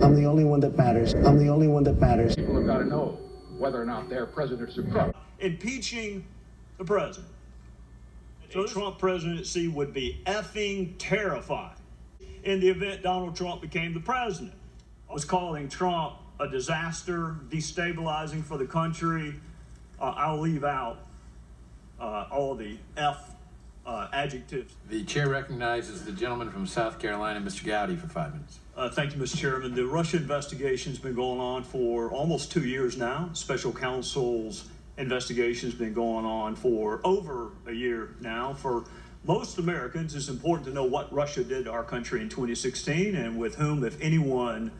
I'm the only one that matters. I'm the only one that matters. People have got to know whether or not their president's a crook. Impeaching the president. So the Trump presidency would be effing terrifying in the event Donald Trump became the president. I was calling Trump a disaster, destabilizing for the country. I'll leave out all the adjectives. The chair recognizes the gentleman from South Carolina, Mr. Gowdy, for 5 minutes. Thank you, Mr. Chairman. The Russia investigation has been going on for almost 2 years now. Special counsel's investigation has been going on for over a year now. For most Americans, it's important to know what Russia did to our country in 2016 and with whom, if anyone,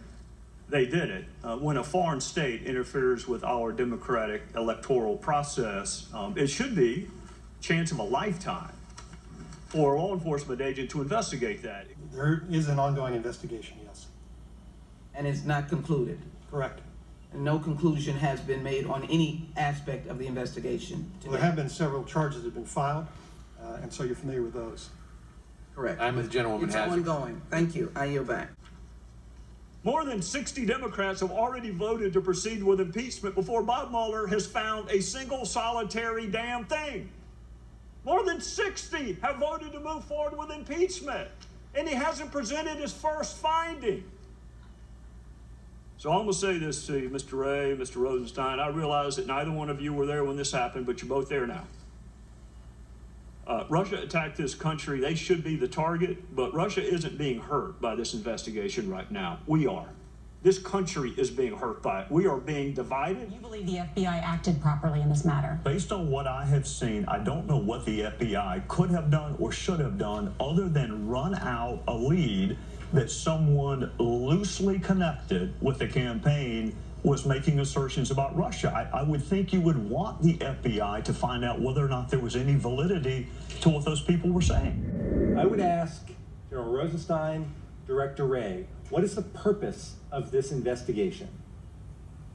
they did it. When a foreign state interferes with our democratic electoral process, it should be a chance of a lifetime for a law enforcement agent to investigate that. There is an ongoing investigation, yes. And it's not concluded? Correct. And no conclusion has been made on any aspect of the investigation today? Well, there have been several charges that have been filed, and so you're familiar with those. Correct. I'm with Gentlewoman Hazard. It's ongoing. Thank you. I yield back. More than 60 Democrats have already voted to proceed with impeachment before Bob Mueller has found a single solitary damn thing. More than 60 have voted to move forward with impeachment, and he hasn't presented his first finding. So I'm going to say this to you, Mr. Ray, Mr. Rosenstein. I realize that neither one of you were there when this happened, but you're both there now. Russia attacked this country. They should be the target, but Russia isn't being hurt by this investigation right now. We are. This country is being hurt by it. We are being divided. You believe the FBI acted properly in this matter? Based on what I have seen, I don't know what the FBI could have done or should have done other than run out a lead that someone loosely connected with the campaign was making assertions about Russia. I would think you would want the FBI to find out whether or not there was any validity to what those people were saying. I would ask General Rosenstein, Director Ray, what is the purpose of this investigation?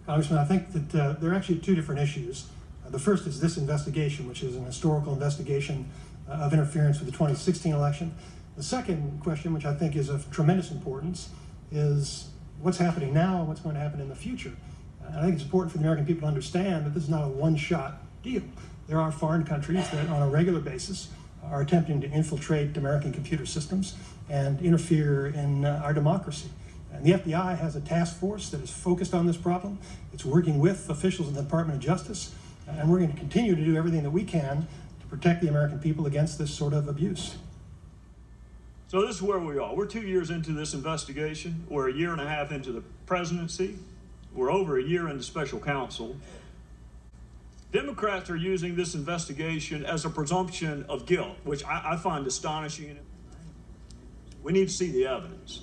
Congressman, I think that there are actually two different issues. The first is this investigation, which is an historical investigation of interference with the 2016 election. The second question, which I think is of tremendous importance, is what's happening now and what's going to happen in the future. And I think it's important for the American people to understand that this is not a one-shot deal. There are foreign countries that on a regular basis are attempting to infiltrate American computer systems and interfere in our democracy. And the FBI has a task force that is focused on this problem. It's working with officials in the Department of Justice, and we're going to continue to do everything that we can to protect the American people against this sort of abuse. So this is where we are. We're 2 years into this investigation. We're a year and a half into the presidency. We're over a year into special counsel. Democrats are using this investigation as a presumption of guilt, which I find astonishing. We need to see the evidence.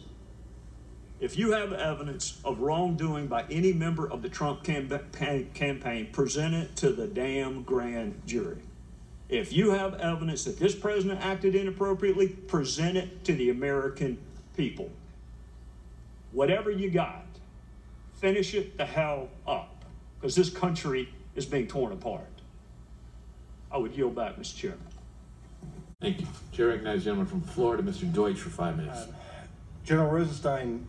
If you have evidence of wrongdoing by any member of the Trump campaign, present it to the damn grand jury. If you have evidence that this president acted inappropriately, present it to the American people. Whatever you got, finish it the hell up, because this country is being torn apart. I would yield back, Mr. Chairman. Thank you. Chair recognizes the gentleman from Florida, Mr. Deutsch, for 5 minutes. General Rosenstein,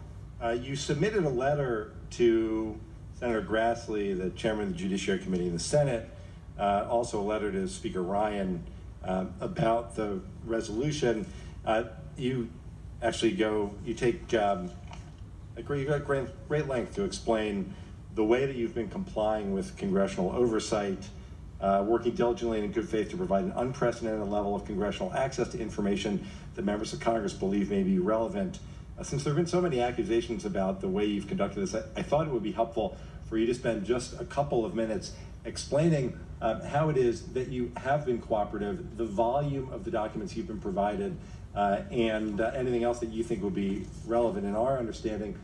you submitted a letter to Senator Grassley, the chairman of the Judiciary Committee in the Senate, also a letter to Speaker Ryan about the resolution. You actually take great length to explain the way that you've been complying with congressional oversight, working diligently and in good faith to provide an unprecedented level of congressional access to information that members of Congress believe may be relevant. Since there have been so many accusations about the way you've conducted this, I thought it would be helpful for you to spend just a couple of minutes explaining how it is that you have been cooperative, the volume of the documents you've been provided, and anything else that you think would be relevant in our understanding,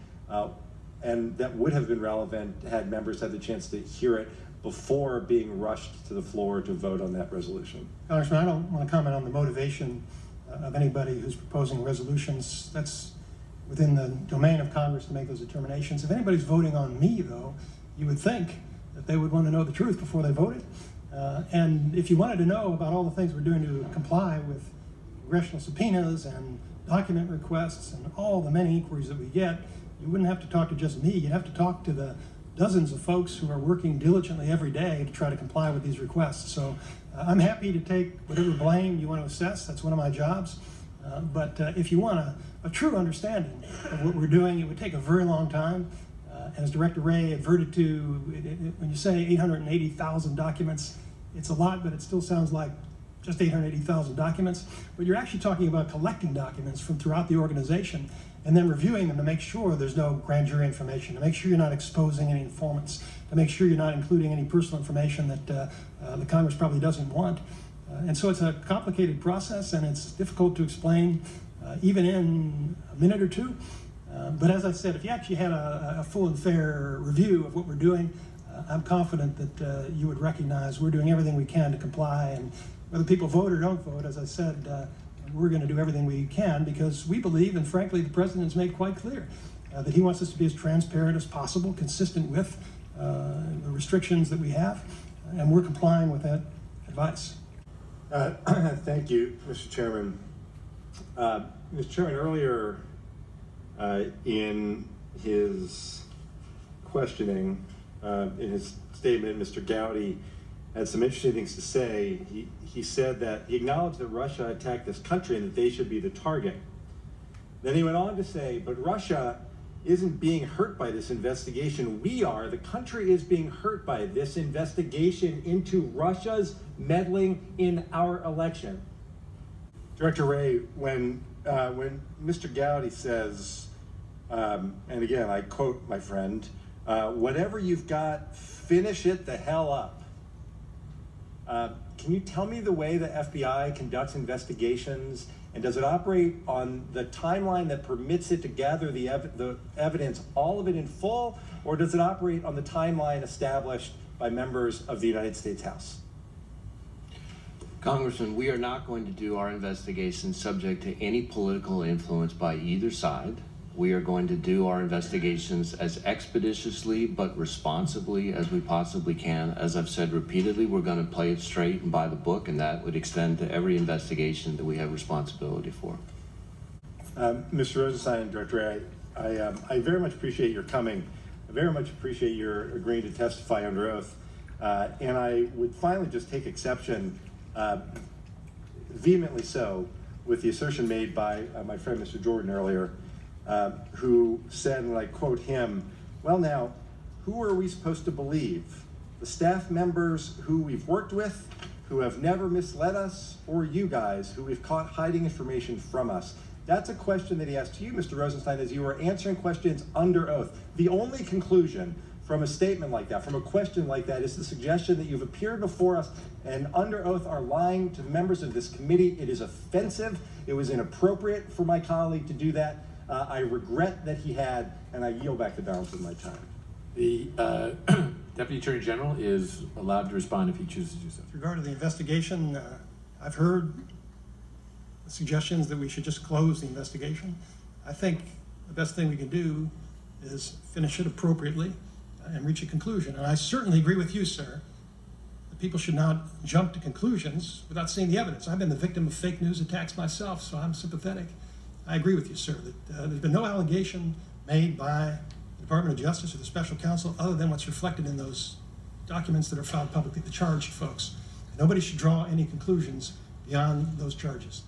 and that would have been relevant had members had the chance to hear it before being rushed to the floor to vote on that resolution. Congressman, I don't want to comment on the motivation of anybody who's proposing resolutions. That's within the domain of Congress to make those determinations. If anybody's voting on me, though, you would think that they would want to know the truth before they voted. And if you wanted to know about all the things we're doing to comply with congressional subpoenas and document requests and all the many inquiries that we get, you wouldn't have to talk to just me. You'd have to talk to the dozens of folks who are working diligently every day to try to comply with these requests. So I'm happy to take whatever blame you want to assess. That's one of my jobs. But if you want a true understanding of what we're doing, it would take a very long time. As Director Ray adverted to, when you say 880,000 documents, it's a lot, but it still sounds like just 880,000 documents. But you're actually talking about collecting documents from throughout the organization and then reviewing them to make sure there's no grand jury information, to make sure you're not exposing any informants, to make sure you're not including any personal information that the Congress probably doesn't want. And so it's a complicated process, and it's difficult to explain even in a minute or two. But as I said, if you actually had a full and fair review of what we're doing, I'm confident that you would recognize we're doing everything we can to comply. And whether people vote or don't vote, as I said, we're going to do everything we can because we believe, and frankly, the President has made quite clear, that he wants us to be as transparent as possible, consistent with the restrictions that we have, and we're complying with that advice. Thank you, Mr. Chairman. Mr. Chairman, earlier in his questioning, in his statement, Mr. Gowdy had some interesting things to say. He said that he acknowledged that Russia attacked this country and that they should be the target. Then he went on to say, but Russia isn't being hurt by this investigation. We are. The country is being hurt by this investigation into Russia's meddling in our election. Director Ray, when Mr. Gowdy says, and again, I quote my friend, whatever you've got, finish it the hell up. Can you tell me the way the FBI conducts investigations, and does it operate on the timeline that permits it to gather the evidence, all of it in full, or does it operate on the timeline established by members of the United States House? Congressman, we are not going to do our investigation subject to any political influence by either side. We are going to do our investigations as expeditiously but responsibly as we possibly can. As I've said repeatedly, we're going to play it straight and by the book, and that would extend to every investigation that we have responsibility for. Mr. Rosenstein and Director Ray, I very much appreciate your coming. I very much appreciate your agreeing to testify under oath. And I would finally just take exception, vehemently so, with the assertion made by my friend Mr. Jordan earlier, who said, and I quote him, well now, who are we supposed to believe? The staff members who we've worked with, who have never misled us, or you guys who we've caught hiding information from us? That's a question that he asked to you, Mr. Rosenstein, as you were answering questions under oath. The only conclusion from a statement like that, from a question like that, is the suggestion that you've appeared before us and under oath are lying to the members of this committee. It is offensive. It was inappropriate for my colleague to do that. I regret that he had, and I yield back the balance of my time. The Deputy Attorney General is allowed to respond if he chooses to do so. With regard to the investigation, I've heard the suggestions that we should just close the investigation. I think the best thing we can do is finish it appropriately and reach a conclusion. And I certainly agree with you, sir, that people should not jump to conclusions without seeing the evidence. I've been the victim of fake news attacks myself, so I'm sympathetic. I agree with you, sir, that there's been no allegation made by the Department of Justice or the Special Counsel other than what's reflected in those documents that are filed publicly, the charged folks. Nobody should draw any conclusions beyond those charges.